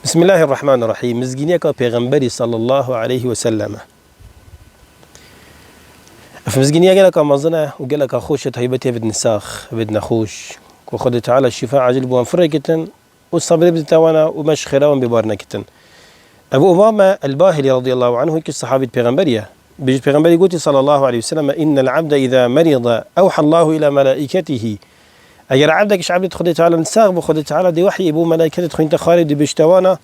بسم الله الرحمن الرحيم. مزجينيك پیغمبري صلى الله عليه وسلم. فمزجينيك لك مزنا وقال لك خوش هيبتي بدنا ساخ بدنا خوش وخذ تعالى الشفاء عجل بوان فرقتن والصبر بتوانا ومش خيراون ببارنكتن. أبو أمامة الباهلي رضي الله عنه هيك الصحابي پیغمبريه بيجي پیغمبري قلت صلى الله عليه وسلم إن العبد إذا مرض أوحى الله إلى ملائكته. اگر عبدك عبد خذ تعالى نساغ بخذ تعالى دي وحي ابو ملائكه تخين تخارج بيشتوانا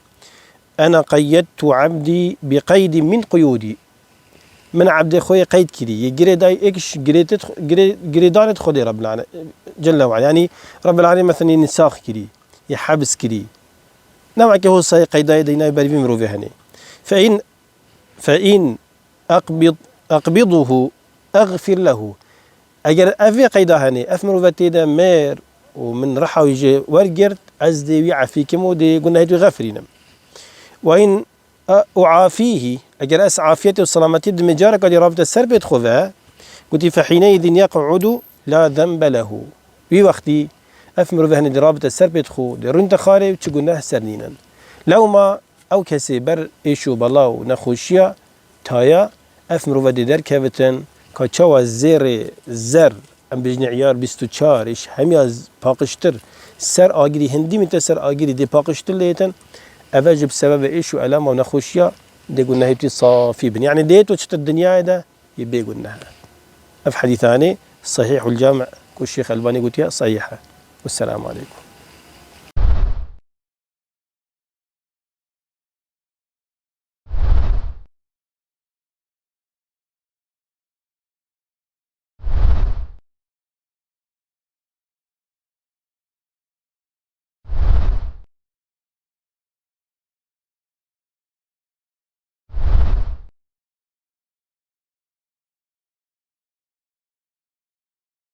انا قيدت عبدي بقيد من قيودي من عبد خوي قيد كري يجري داي اكش جريدان خذي رب العالمين جل وعلا. يعني رب العالمين مثلا نساخ كري يحبس كري نوعك هو صي قيداي دينا بريم مروفي هني فإن أقبضه أغفر له. اگر افي قيدا هني افمرو فتيدا مير ومن رحا ويجي ورقرت عزدي ويعافيكم ودي قلنا هيدو غفرينم. وإن أعافيه اگر أس عافيتي وسلامتي بمجارك اللي رابط السر بيدخوها قلت فحينئذ يقعد لا ذنب له. في وقتي افمرو فهني دي رابط السر بيدخو دي رنت خاري وتقولناه سرنينا لو ما او كسي بر ايشو بلاو نخوشيا تايا افمرو ودي در كفتن كاتشوا زر ام بجن عيار 24 ايش همياز باقشتر سر آگری هندی میته سر آگری دی باقشتر لیتن اوجب سبب ايش والام ونخوشيا دي قلنا هيبتي صافي بن يعني ديتو تشت الدنيا ده يبي قلناها. في حديثاني صحيح الجامع والشيخ الباني قلت يا صحيحه. والسلام عليكم.